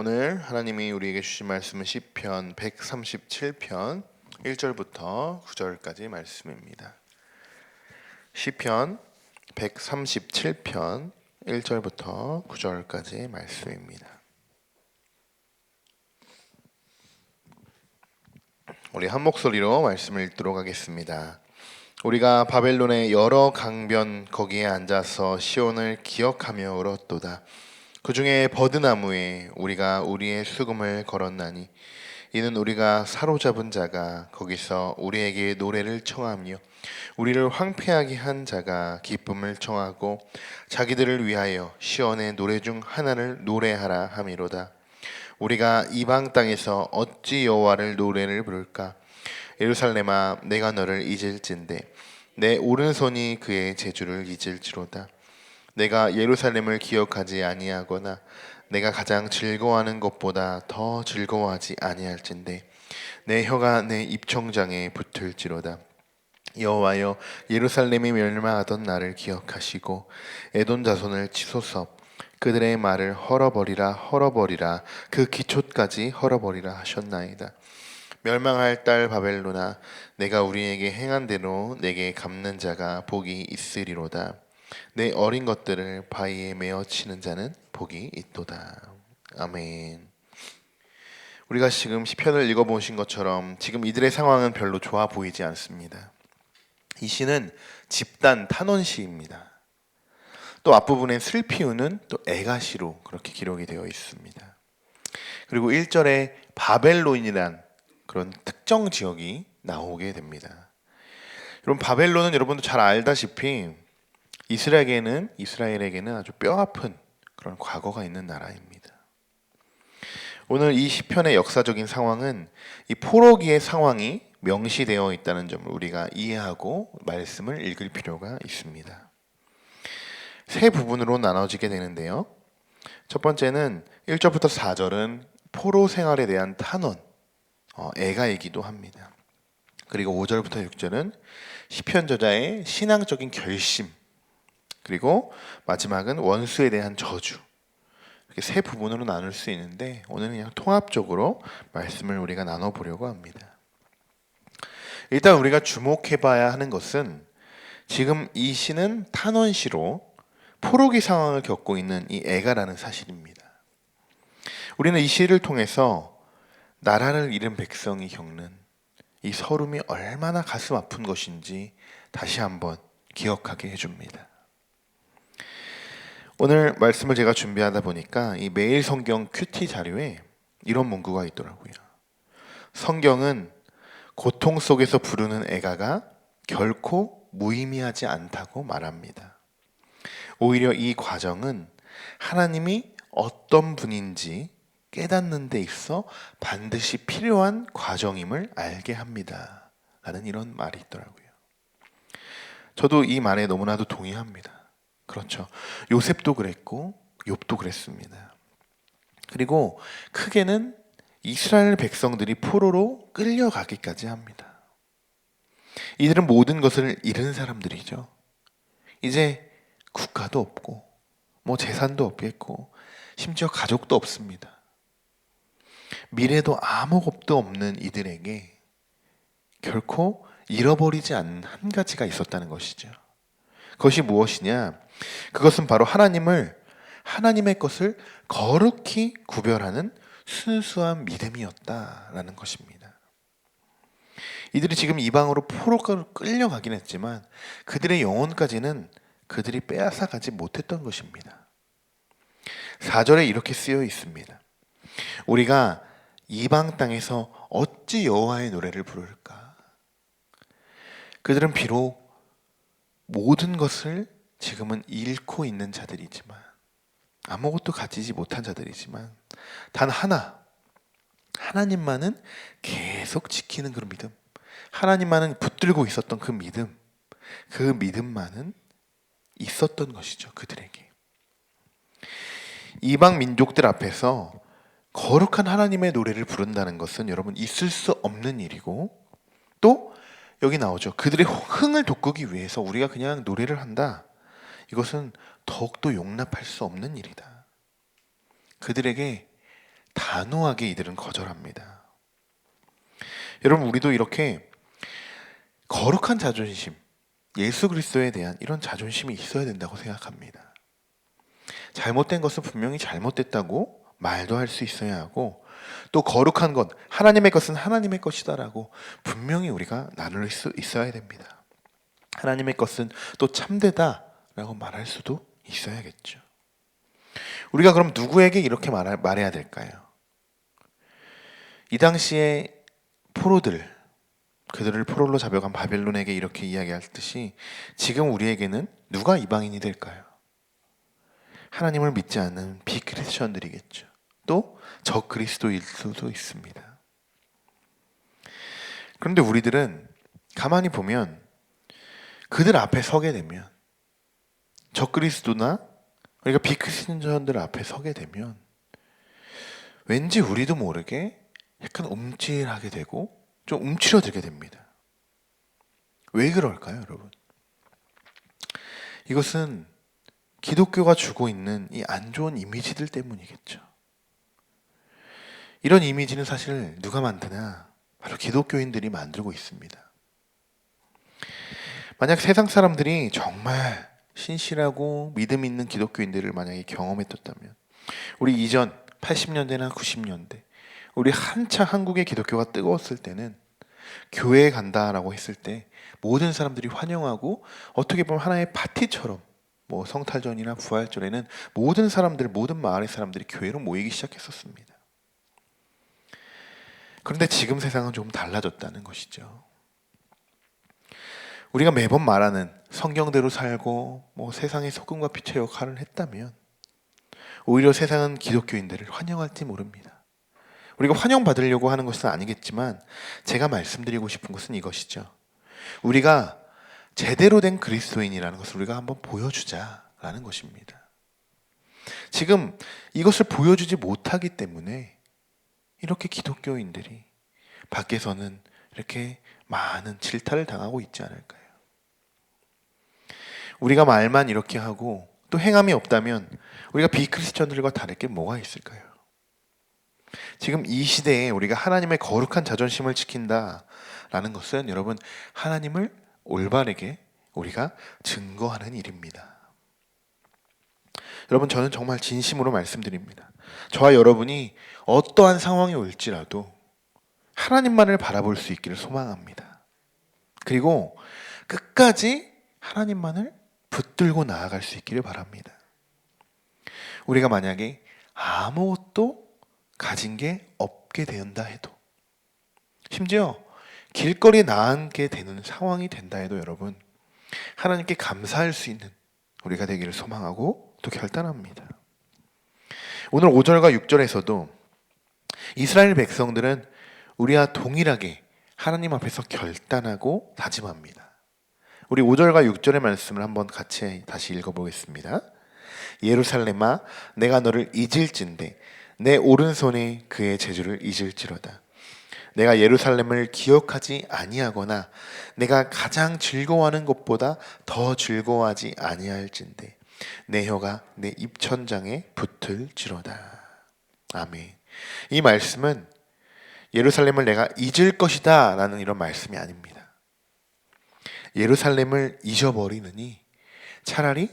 오늘 하나님이 우리에게 주신 말씀은 시편 137편 1절부터 9절까지 말씀입니다. 시편 137편 1절부터 9절까지 말씀입니다. 우리 한 목소리로 말씀을 읽도록 하겠습니다. 우리가 바벨론의 여러 강변 거기에 앉아서 시온을 기억하며 울었도다. 그 중에 버드나무에 우리가 우리의 수금을 걸었나니 이는 우리가 사로잡은 자가 거기서 우리에게 노래를 청하며 우리를 황폐하게 한 자가 기쁨을 청하고 자기들을 위하여 시온의 노래 중 하나를 노래하라 함이로다. 우리가 이방 땅에서 어찌 여호와를 노래를 부를까? 예루살렘아, 내가 너를 잊을진대 내 오른손이 그의 제주를 잊을지로다. 내가 예루살렘을 기억하지 아니하거나 내가 가장 즐거워하는 것보다 더 즐거워하지 아니할진대 내 혀가 내 입천장에 붙을지로다. 여호와여, 예루살렘이 멸망하던 날을 기억하시고 에돔 자손을 치소서. 그들의 말을 헐어버리라 헐어버리라 그 기초까지 헐어버리라 하셨나이다. 멸망할 딸 바벨로나, 내가 우리에게 행한 대로 내게 갚는 자가 복이 있으리로다. 내 어린 것들을 바위에 메어 치는 자는 복이 있도다. 아멘. 우리가 지금 시편을 읽어보신 것처럼 지금 이들의 상황은 별로 좋아 보이지 않습니다. 이 시는 집단 탄원시입니다. 또 앞부분엔 슬피 우는 또 애가시로 그렇게 기록이 되어 있습니다. 그리고 1절에 바벨론이란 그런 특정 지역이 나오게 됩니다. 여러분, 바벨론은 여러분도 잘 알다시피 이스라엘에게는 아주 뼈아픈 그런 과거가 있는 나라입니다. 오늘 이 시편의 역사적인 상황은 이 포로기의 상황이 명시되어 있다는 점을 우리가 이해하고 말씀을 읽을 필요가 있습니다. 세 부분으로 나눠지게 되는데요. 첫 번째는 1절부터 4절은 포로 생활에 대한 탄원, 애가이기도 합니다. 그리고 5절부터 6절은 시편 저자의 신앙적인 결심, 그리고 마지막은 원수에 대한 저주. 이렇게 세 부분으로 나눌 수 있는데 오늘은 그냥 통합적으로 말씀을 우리가 나눠보려고 합니다. 일단 우리가 주목해봐야 하는 것은 지금 이 시는 탄원시로 포로기 상황을 겪고 있는 이 애가라는 사실입니다. 우리는 이 시를 통해서 나라를 잃은 백성이 겪는 이 서름이 얼마나 가슴 아픈 것인지 다시 한번 기억하게 해줍니다. 오늘 말씀을 제가 준비하다 보니까 이 매일 성경 큐티 자료에 이런 문구가 있더라고요. 성경은 고통 속에서 부르는 애가가 결코 무의미하지 않다고 말합니다. 오히려 이 과정은 하나님이 어떤 분인지 깨닫는 데 있어 반드시 필요한 과정임을 알게 합니다. 라는 이런 말이 있더라고요. 저도 이 말에 너무나도 동의합니다. 그렇죠. 요셉도 그랬고 욥도 그랬습니다. 그리고 크게는 이스라엘 백성들이 포로로 끌려가기까지 합니다. 이들은 모든 것을 잃은 사람들이죠. 이제 국가도 없고 재산도 없겠고 심지어 가족도 없습니다. 미래도 아무것도 없는 이들에게 결코 잃어버리지 않는 한 가지가 있었다는 것이죠. 그것이 무엇이냐? 그것은 바로 하나님의 것을 거룩히 구별하는 순수한 믿음이었다라는 것입니다. 이들이 지금 이방으로 포로로 끌려가긴 했지만 그들의 영혼까지는 그들이 빼앗아가지 못했던 것입니다. 4절에 이렇게 쓰여 있습니다. 우리가 이방 땅에서 어찌 여호와의 노래를 부를까? 그들은 비록 모든 것을 지금은 잃고 있는 자들이지만, 아무것도 가지지 못한 자들이지만 단 하나님만은 계속 지키는 그런 믿음, 하나님만은 붙들고 있었던 그 믿음만은 있었던 것이죠. 그들에게. 이방 민족들 앞에서 거룩한 하나님의 노래를 부른다는 것은 여러분 있을 수 없는 일이고, 또 여기 나오죠. 그들의 흥을 돋구기 위해서 우리가 그냥 노래를 한다. 이것은 더욱더 용납할 수 없는 일이다. 그들에게 단호하게 이들은 거절합니다. 여러분, 우리도 이렇게 거룩한 자존심, 예수 그리스도에 대한 이런 자존심이 있어야 된다고 생각합니다. 잘못된 것은 분명히 잘못됐다고 말도 할 수 있어야 하고, 또 거룩한 것, 하나님의 것은 하나님의 것이다라고 분명히 우리가 나눌 수 있어야 됩니다. 하나님의 것은 또 참되다라고 말할 수도 있어야겠죠. 우리가 그럼 누구에게 이렇게 말해야 될까요? 이 당시에 포로들, 그들을 포로로 잡아간 바벨론에게 이렇게 이야기할 듯이 지금 우리에게는 누가 이방인이 될까요? 하나님을 믿지 않는 비크리스천들이겠죠. 또 적그리스도일 수도 있습니다. 그런데 우리들은 가만히 보면 그들 앞에 서게 되면, 적그리스도나 우리가 비크리스천들 앞에 서게 되면 왠지 우리도 모르게 약간 움찔하게 되고 좀 움츠러들게 됩니다. 왜 그럴까요, 여러분? 이것은 기독교가 주고 있는 이 안 좋은 이미지들 때문이겠죠. 이런 이미지는 사실 누가 만드나? 바로 기독교인들이 만들고 있습니다. 만약 세상 사람들이 정말 신실하고 믿음 있는 기독교인들을 만약에 경험했었다면, 우리 이전 80년대나 90년대 우리 한창 한국의 기독교가 뜨거웠을 때는 교회에 간다라고 했을 때 모든 사람들이 환영하고, 어떻게 보면 하나의 파티처럼, 뭐 성탄절이나 부활절에는 모든 사람들, 모든 마을의 사람들이 교회로 모이기 시작했었습니다. 그런데 지금 세상은 좀 달라졌다는 것이죠. 우리가 매번 말하는 성경대로 살고 뭐 세상의 소금과 빛의 역할을 했다면 오히려 세상은 기독교인들을 환영할지 모릅니다. 우리가 환영받으려고 하는 것은 아니겠지만 제가 말씀드리고 싶은 것은 이것이죠. 우리가 제대로 된 그리스도인이라는 것을 우리가 한번 보여주자라는 것입니다. 지금 이것을 보여주지 못하기 때문에 이렇게 기독교인들이 밖에서는 이렇게 많은 질타를 당하고 있지 않을까요? 우리가 말만 이렇게 하고 또 행함이 없다면 우리가 비크리스천들과 다를 게 뭐가 있을까요? 지금 이 시대에 우리가 하나님의 거룩한 자존심을 지킨다라는 것은 여러분, 하나님을 올바르게 우리가 증거하는 일입니다. 여러분, 저는 정말 진심으로 말씀드립니다. 저와 여러분이 어떠한 상황이 올지라도 하나님만을 바라볼 수 있기를 소망합니다. 그리고 끝까지 하나님만을 붙들고 나아갈 수 있기를 바랍니다. 우리가 만약에 아무것도 가진 게 없게 된다 해도, 심지어 길거리에 나앉게 되는 상황이 된다 해도 여러분, 하나님께 감사할 수 있는 우리가 되기를 소망하고 또 결단합니다. 오늘 5절과 6절에서도 이스라엘 백성들은 우리와 동일하게 하나님 앞에서 결단하고 다짐합니다. 우리 5절과 6절의 말씀을 한번 같이 다시 읽어보겠습니다. 예루살렘아, 내가 너를 잊을진대 내 오른손이 그의 재주를 잊을지로다. 내가 예루살렘을 기억하지 아니하거나 내가 가장 즐거워하는 것보다 더 즐거워하지 아니할진대 내 혀가 내 입천장에 붙을지로다. 아멘. 이 말씀은 예루살렘을 내가 잊을 것이다 라는 이런 말씀이 아닙니다. 예루살렘을 잊어버리느니 차라리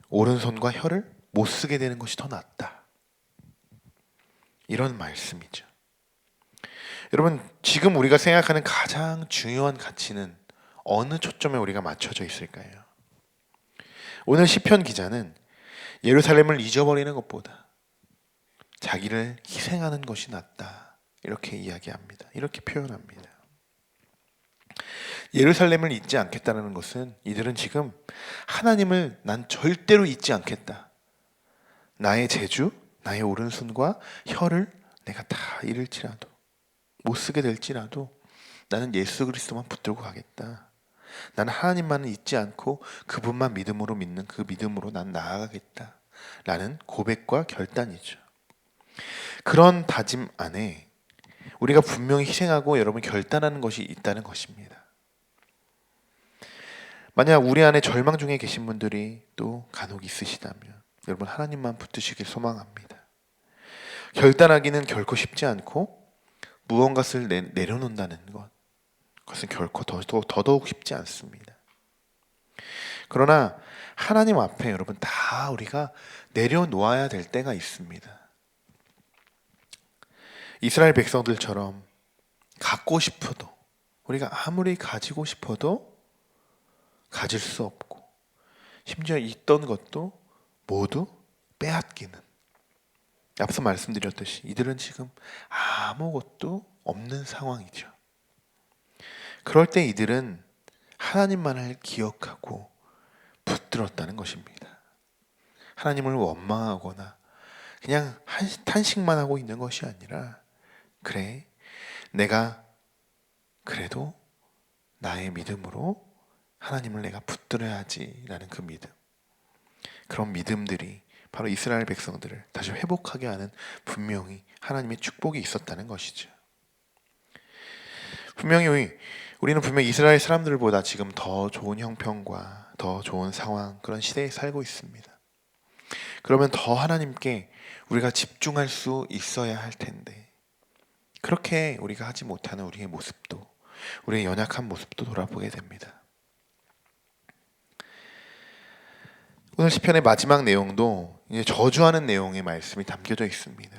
오른손과 혀를 못 쓰게 되는 것이 더 낫다, 이런 말씀이죠. 여러분, 지금 우리가 생각하는 가장 중요한 가치는 어느 초점에 우리가 맞춰져 있을까요? 오늘 시편 기자는 예루살렘을 잊어버리는 것보다 자기를 희생하는 것이 낫다, 이렇게 이야기합니다. 이렇게 표현합니다. 예루살렘을 잊지 않겠다는 것은 이들은 지금 하나님을 난 절대로 잊지 않겠다, 나의 재주, 나의 오른손과 혀를 내가 다 잃을지라도, 못 쓰게 될지라도 나는 예수 그리스도만 붙들고 가겠다, 나는 하나님만은 잊지 않고 그분만 믿음으로 믿는 그 믿음으로 난 나아가겠다 라는 고백과 결단이죠. 그런 다짐 안에 우리가 분명히 희생하고 여러분 결단하는 것이 있다는 것입니다. 만약 우리 안에 절망 중에 계신 분들이 또 간혹 있으시다면 여러분, 하나님만 붙드시길 소망합니다. 결단하기는 결코 쉽지 않고 무언가를 내려놓는다는 것, 그것은 결코 더더욱 쉽지 않습니다. 그러나 하나님 앞에 여러분 다 우리가 내려놓아야 될 때가 있습니다. 이스라엘 백성들처럼 갖고 싶어도, 우리가 아무리 가지고 싶어도 가질 수 없고, 심지어 있던 것도 모두 빼앗기는, 앞서 말씀드렸듯이 이들은 지금 아무것도 없는 상황이죠. 그럴 때 이들은 하나님만을 기억하고 붙들었다는 것입니다. 하나님을 원망하거나 그냥 탄식만 하고 있는 것이 아니라, 그래, 내가 그래도 나의 믿음으로 하나님을 내가 붙들어야지 라는 그 믿음, 그런 믿음들이 바로 이스라엘 백성들을 다시 회복하게 하는 분명히 하나님의 축복이 있었다는 것이죠. 우리는 분명히 이스라엘 사람들보다 지금 더 좋은 형편과 더 좋은 상황, 그런 시대에 살고 있습니다. 그러면 더 하나님께 우리가 집중할 수 있어야 할 텐데, 그렇게 우리가 하지 못하는 우리의 모습도, 우리의 연약한 모습도 돌아보게 됩니다. 오늘 시편의 마지막 내용도 이제 저주하는 내용의 말씀이 담겨져 있습니다.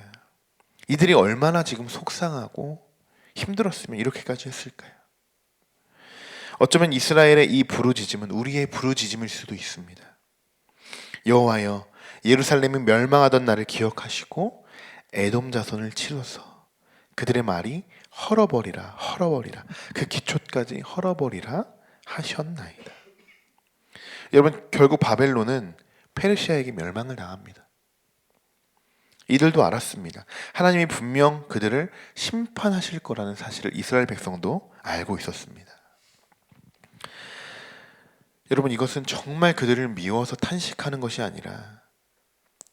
이들이 얼마나 지금 속상하고 힘들었으면 이렇게까지 했을까요? 어쩌면 이스라엘의 이 부르짖음은 우리의 부르짖음일 수도 있습니다. 여호와여, 예루살렘이 멸망하던 날을 기억하시고 에돔 자손을 치러서 그들의 말이 헐어버리라, 그 기초까지 헐어버리라 하셨나이다. 여러분, 결국 바벨론은 페르시아에게 멸망을 당합니다. 이들도 알았습니다. 하나님이 분명 그들을 심판하실 거라는 사실을 이스라엘 백성도 알고 있었습니다. 여러분, 이것은 정말 그들을 미워서 탄식하는 것이 아니라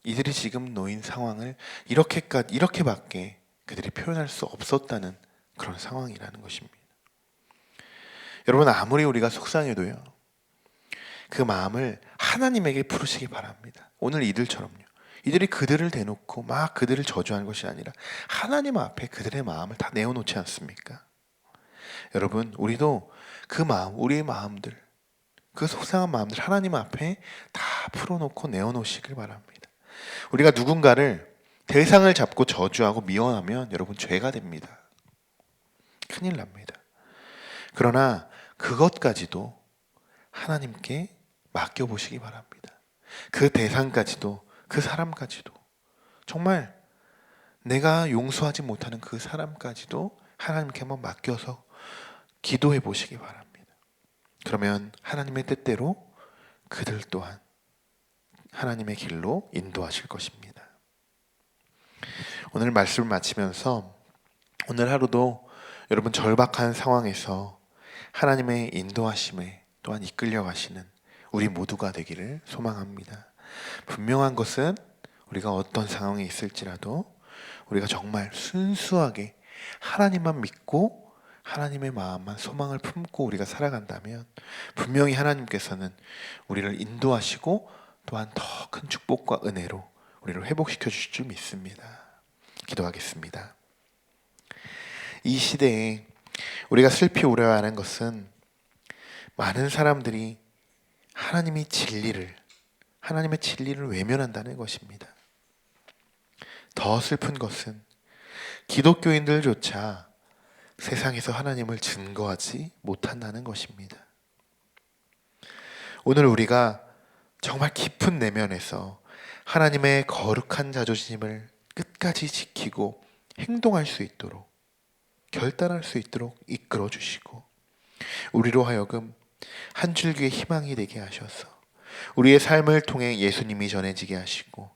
이들이 지금 놓인 상황을 이렇게밖에 그들이 표현할 수 없었다는 그런 상황이라는 것입니다. 여러분, 아무리 우리가 속상해도요, 그 마음을 하나님에게 풀으시기 바랍니다. 오늘 이들처럼요. 이들이 그들을 대놓고 막 그들을 저주하는 것이 아니라 하나님 앞에 그들의 마음을 다 내어놓지 않습니까? 여러분, 우리도 그 마음, 우리의 마음들, 그 속상한 마음들 하나님 앞에 다 풀어놓고 내어놓으시길 바랍니다. 우리가 누군가를 대상을 잡고 저주하고 미워하면 여러분 죄가 됩니다. 큰일 납니다. 그러나 그것까지도 하나님께 맡겨보시기 바랍니다. 그 대상까지도, 그 사람까지도, 정말 내가 용서하지 못하는 그 사람까지도 하나님께 한번 맡겨서 기도해 보시기 바랍니다. 그러면 하나님의 뜻대로 그들 또한 하나님의 길로 인도하실 것입니다. 오늘 말씀을 마치면서 오늘 하루도 여러분 절박한 상황에서 하나님의 인도하심에 또한 이끌려 가시는 우리 모두가 되기를 소망합니다. 분명한 것은 우리가 어떤 상황에 있을지라도 우리가 정말 순수하게 하나님만 믿고 하나님의 마음만 소망을 품고 우리가 살아간다면 분명히 하나님께서는 우리를 인도하시고 또한 더 큰 축복과 은혜로 우리를 회복시켜 주실 줄 믿습니다. 기도하겠습니다. 이 시대에 우리가 슬피 우려하는 것은 많은 사람들이 하나님의 진리를 외면한다는 것입니다. 더 슬픈 것은 기독교인들조차 세상에서 하나님을 증거하지 못한다는 것입니다. 오늘 우리가 정말 깊은 내면에서 하나님의 거룩한 자존심을 끝까지 지키고 행동할 수 있도록, 결단할 수 있도록 이끌어 주시고 우리로 하여금 한 줄기의 희망이 되게 하셔서 우리의 삶을 통해 예수님이 전해지게 하시고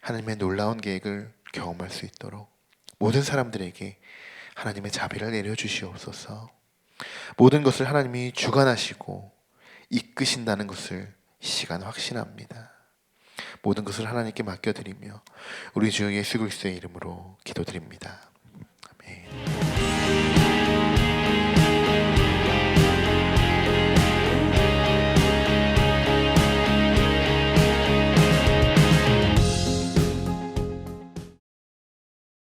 하나님의 놀라운 계획을 경험할 수 있도록 모든 사람들에게 하나님의 자비를 내려주시옵소서. 모든 것을 하나님이 주관하시고 이끄신다는 것을 이 시간 확신합니다. 모든 것을 하나님께 맡겨드리며 우리 주 예수 그리스도의 이름으로 기도드립니다.